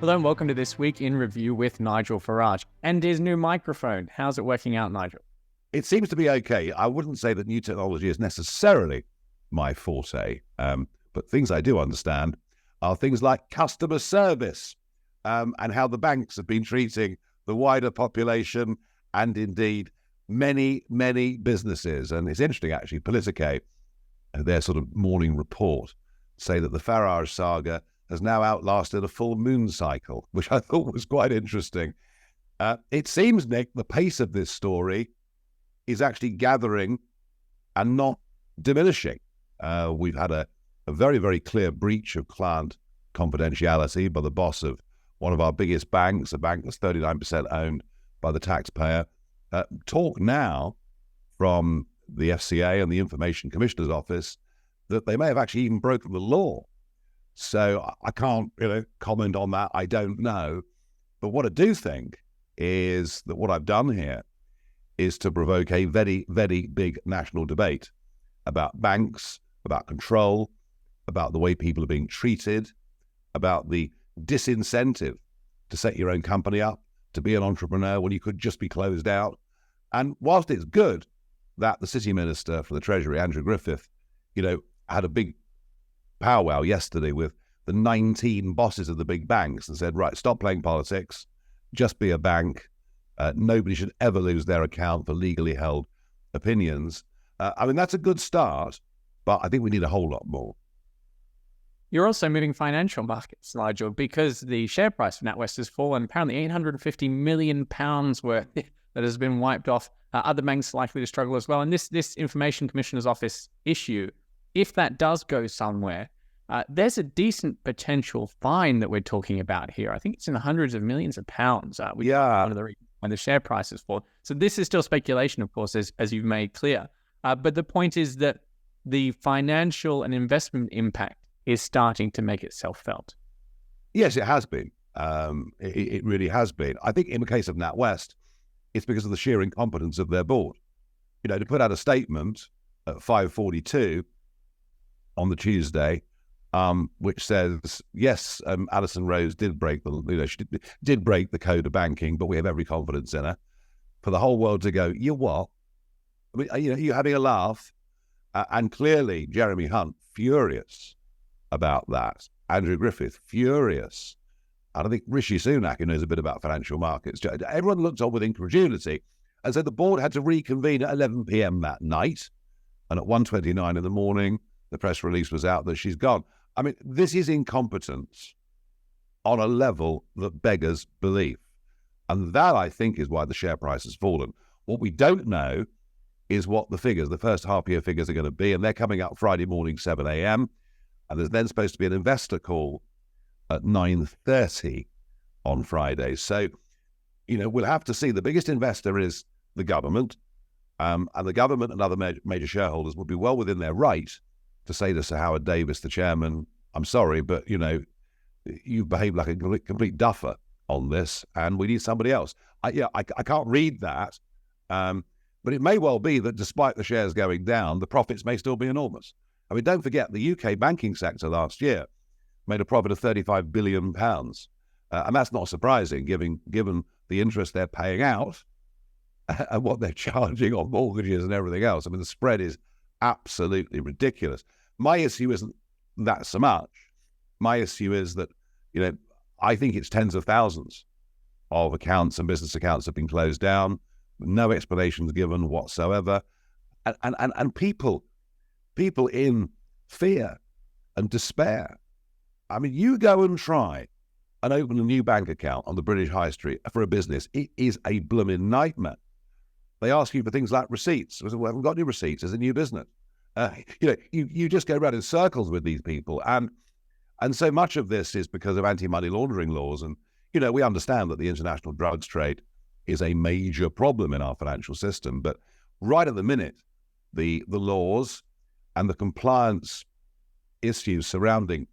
Hello and welcome to This Week in Review with Nigel Farage and his new microphone. How's it working out, Nigel? It seems to be okay. I wouldn't say that new technology is necessarily my forte, but things I do understand are things like customer service and how the banks have been treating the wider population and indeed many, many businesses. And it's interesting, actually, Politico, their sort of morning report, say that the Farage saga has now outlasted a full moon cycle, which I thought was quite interesting. It seems, Nick, the pace of this story is actually gathering and not diminishing. We've had a very, very clear breach of client confidentiality by the boss of one of our biggest banks, a bank that's 39% owned by the taxpayer. Talk now from the FCA and the Information Commissioner's Office that they may have actually even broken the law. So I can't, comment on that. I don't know. But what I do think is that what I've done here is to provoke a very, very big national debate about banks, about control, about the way people are being treated, about the disincentive to set your own company up, to be an entrepreneur when you could just be closed out. And whilst it's good that the City Minister for the Treasury, Andrew Griffith, had a big powwow yesterday with the 19 bosses of the big banks and said, right, stop playing politics, just be a bank. Nobody should ever lose their account for legally held opinions. That's a good start, but I think we need a whole lot more. You're also moving financial markets, Nigel, because the share price of NatWest has fallen apparently £850 million worth that has been wiped off. Other banks likely to struggle as well. And this Information Commissioner's Office issue, if that does go somewhere, there's a decent potential fine that we're talking about here. I think it's in the hundreds of millions of pounds. One of the reasons when the share prices fall. So this is still speculation, of course, as you've made clear. But the point is that the financial and investment impact is starting to make itself felt. Yes, it has been. It really has been. I think in the case of NatWest, it's because of the sheer incompetence of their board. To put out a statement at 5:42 on the Tuesday, which says, yes, Alison Rose did break she did break the code of banking, but we have every confidence in her. For the whole world to go, you what? You're having a laugh, and clearly Jeremy Hunt furious about that. Andrew Griffith furious, and I think Rishi Sunak, who knows a bit about financial markets, everyone looked on with incredulity, and so the board had to reconvene at 11 p.m. that night, and at 1:29 in the morning, the press release was out that she's gone. This is incompetence on a level that beggars belief. And that, I think, is why the share price has fallen. What we don't know is what the first half-year figures are going to be, and they're coming up Friday morning, 7 a.m., and there's then supposed to be an investor call at 9:30 on Friday. So, we'll have to see. The biggest investor is the government, and the government and other major shareholders would be well within their right to say to Sir Howard Davis, the chairman, I'm sorry, but, you've behaved like a complete duffer on this, and we need somebody else. I can't read that, but it may well be that despite the shares going down, the profits may still be enormous. Don't forget, the UK banking sector last year made a profit of £35 billion, and that's not surprising, given the interest they're paying out and what they're charging on mortgages and everything else. The spread is absolutely ridiculous. My issue isn't that so much. My issue is that, I think it's tens of thousands of accounts and business accounts have been closed down, no explanations given whatsoever, and people in fear and despair. You go and try and open a new bank account on the British High Street for a business. It is a blooming nightmare. They ask you for things like receipts. We haven't got any receipts as a new business. You just go around in circles with these people. And so much of this is because of anti-money laundering laws. And, we understand that the international drugs trade is a major problem in our financial system. But right at the minute, the laws and the compliance issues surrounding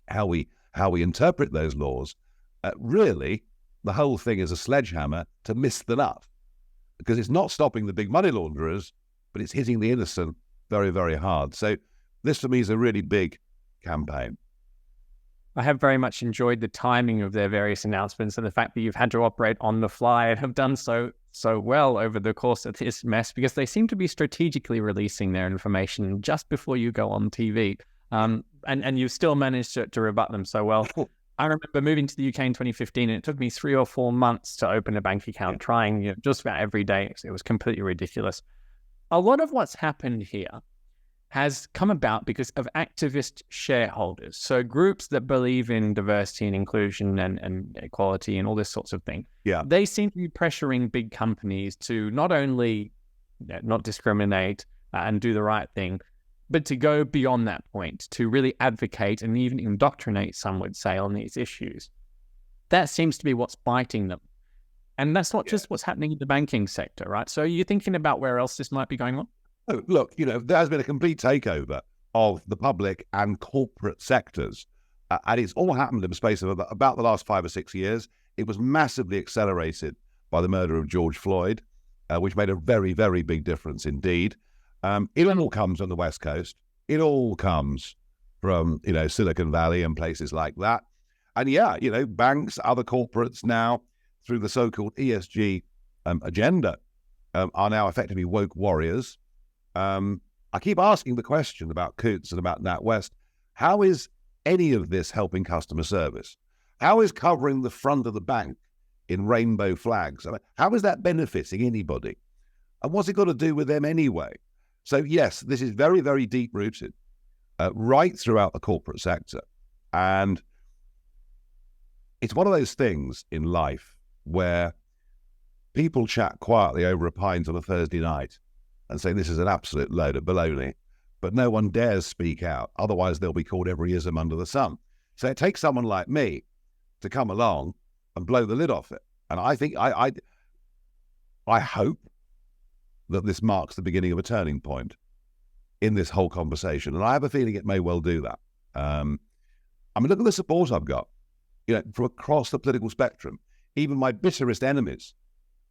how we interpret those laws, really, the whole thing is a sledgehammer to miss the nut. Because it's not stopping the big money launderers, but it's hitting the innocent very, very hard. So this, for me, is a really big campaign. I have very much enjoyed the timing of their various announcements and the fact that you've had to operate on the fly and have done so well over the course of this mess, because they seem to be strategically releasing their information just before you go on TV. And you've still managed to rebut them so well. I remember moving to the UK in 2015, and it took me 3 or 4 months to open a bank account, trying just about every day. It was completely ridiculous. A lot of what's happened here has come about because of activist shareholders. So groups that believe in diversity and inclusion and equality and all this sorts of thing. Yeah. They seem to be pressuring big companies to not only not discriminate and do the right thing, but to go beyond that point, to really advocate and even indoctrinate, some would say, on these issues. That seems to be what's biting them. And that's not just what's happening in the banking sector, right? So you're thinking about where else this might be going on? Oh, look, there has been a complete takeover of the public and corporate sectors. And it's all happened in the space of about the last 5 or 6 years. It was massively accelerated by the murder of George Floyd, which made a very, very big difference indeed. It all comes on the West Coast. It all comes from, Silicon Valley and places like that. And banks, other corporates now, through the so-called ESG agenda, are now effectively woke warriors. I keep asking the question about Coutts and about NatWest. How is any of this helping customer service? How is covering the front of the bank in rainbow flags? How is that benefiting anybody? And what's it got to do with them anyway? So yes, this is very, very deep-rooted right throughout the corporate sector. And it's one of those things in life where people chat quietly over a pint on a Thursday night and say this is an absolute load of baloney, but no one dares speak out. Otherwise, they'll be called every ism under the sun. So it takes someone like me to come along and blow the lid off it. And I think I hope that this marks the beginning of a turning point in this whole conversation. And I have a feeling it may well do that. Look at the support I've got, from across the political spectrum. Even my bitterest enemies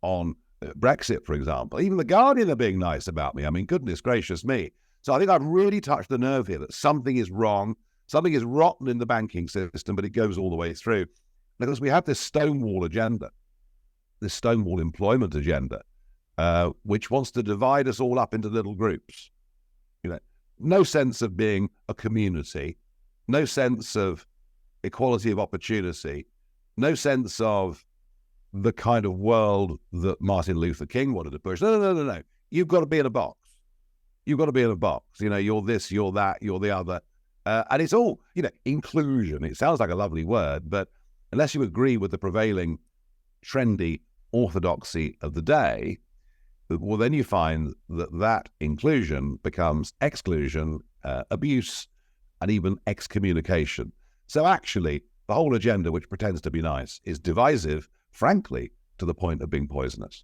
on Brexit, for example, even The Guardian are being nice about me. Goodness gracious me. So I think I've really touched the nerve here that something is wrong, something is rotten in the banking system, but it goes all the way through. Because we have this Stonewall agenda, this Stonewall employment agenda, which wants to divide us all up into little groups. No sense of being a community, no sense of equality of opportunity, no sense of the kind of world that Martin Luther King wanted to push. No. You've got to be in a box. You've got to be in a box. You're this, you're that, you're the other. And it's all, inclusion. It sounds like a lovely word, but unless you agree with the prevailing trendy orthodoxy of the day, well, then you find that inclusion becomes exclusion, abuse, and even excommunication. So actually, the whole agenda, which pretends to be nice, is divisive, frankly, to the point of being poisonous.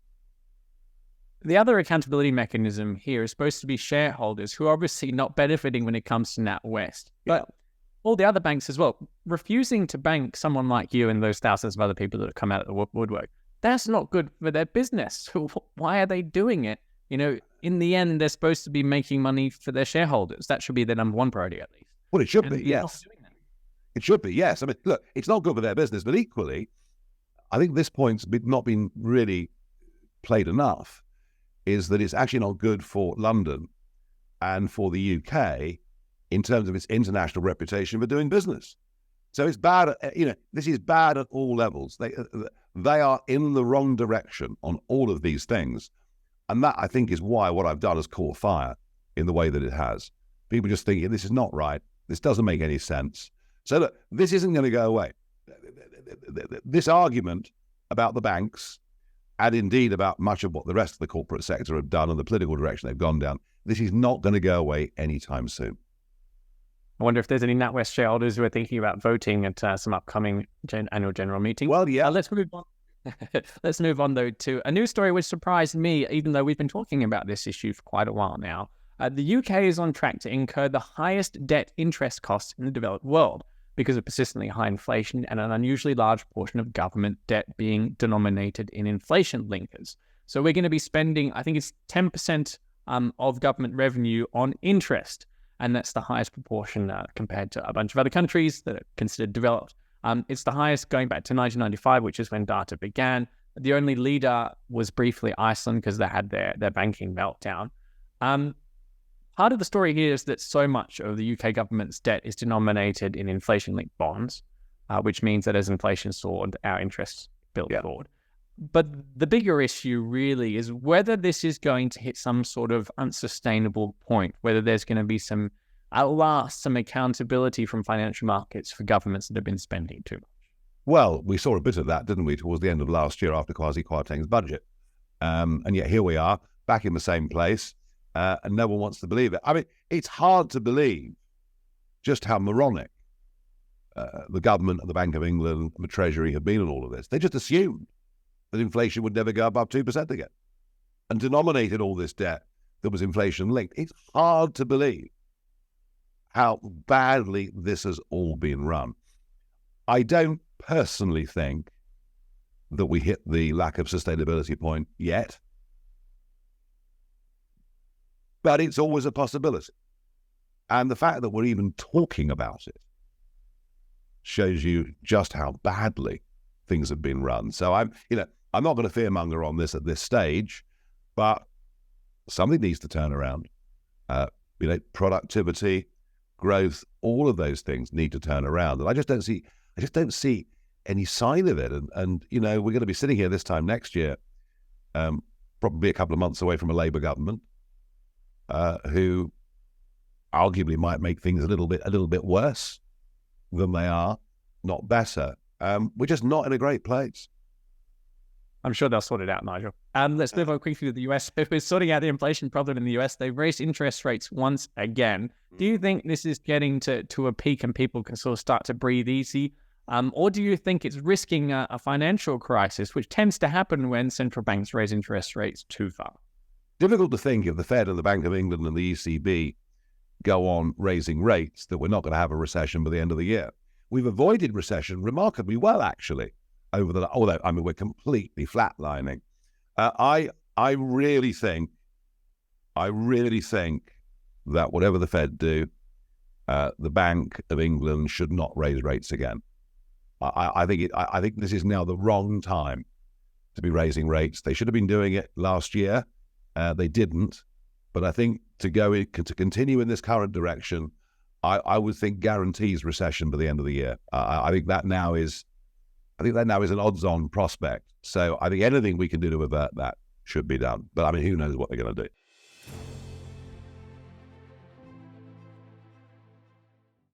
The other accountability mechanism here is supposed to be shareholders, who are obviously not benefiting when it comes to NatWest. But all the other banks as well, refusing to bank someone like you and those thousands of other people that have come out of the woodwork, that's not good for their business. Why are they doing it? In the end, they're supposed to be making money for their shareholders. That should be their number one priority, at least. Well, it should be, yes. It should be, yes. Look, it's not good for their business, but equally, I think this point's not been really played enough, is that it's actually not good for London and for the UK in terms of its international reputation for doing business. So it's bad, this is bad at all levels. They are in the wrong direction on all of these things. And that, I think, is why what I've done has caught fire in the way that it has. People just thinking, this is not right. This doesn't make any sense. So look, this isn't going to go away. This argument about the banks, and indeed about much of what the rest of the corporate sector have done and the political direction they've gone down, this is not going to go away anytime soon. I wonder if there's any NatWest shareholders who are thinking about voting at some upcoming annual general meeting. Well, yeah. Let's move on. Let's move on, though, to a news story which surprised me, even though we've been talking about this issue for quite a while now. The UK is on track to incur the highest debt interest costs in the developed world because of persistently high inflation and an unusually large portion of government debt being denominated in inflation linkers. So we're going to be spending, I think it's 10% of government revenue on interest. and that's the highest proportion compared to a bunch of other countries that are considered developed. It's the highest going back to 1995, which is when data began. The only leader was briefly Iceland because they had their banking meltdown. Part of the story here is that so much of the UK government's debt is denominated in inflation-linked bonds, which means that as inflation soared, our interests built forward. But the bigger issue really is whether this is going to hit some sort of unsustainable point, whether there's going to be some accountability from financial markets for governments that have been spending too much. Well, we saw a bit of that, didn't we, towards the end of last year after Kwasi Kwarteng's budget. And yet here we are, back in the same place, and no one wants to believe it. I mean, it's hard to believe just how moronic the government and the Bank of England and the Treasury have been in all of this. They just assumed that inflation would never go above 2% again and denominated all this debt that was inflation-linked. It's hard to believe how badly this has all been run. I don't personally think that we hit the lack of sustainability point yet, but it's always a possibility. And the fact that we're even talking about it shows you just how badly things have been run. So I'm not going to fearmonger on this at this stage, but something needs to turn around. Productivity, growth, all of those things need to turn around. And I just don't see any sign of it. And we're going to be sitting here this time next year, probably a couple of months away from a Labour government, who arguably might make things a little bit worse than they are, not better. We're just not in a great place. I'm sure they'll sort it out, Nigel. Let's move on quickly to the US. If we're sorting out the inflation problem in the US, they've raised interest rates once again. Do you think this is getting to a peak and people can sort of start to breathe easy? Or do you think it's risking a financial crisis, which tends to happen when central banks raise interest rates too far? Difficult to think if the Fed and the Bank of England and the ECB go on raising rates that we're not going to have a recession by the end of the year. We've avoided recession remarkably well, actually, although we're completely flatlining. I really think that whatever the Fed do, the Bank of England should not raise rates again. I think this is now the wrong time to be raising rates. They should have been doing it last year. They didn't. But I think to continue in this current direction, I would think guarantees recession by the end of the year. I think that now is an odds-on prospect. So I think anything we can do to avert that should be done. But who knows what they're going to do?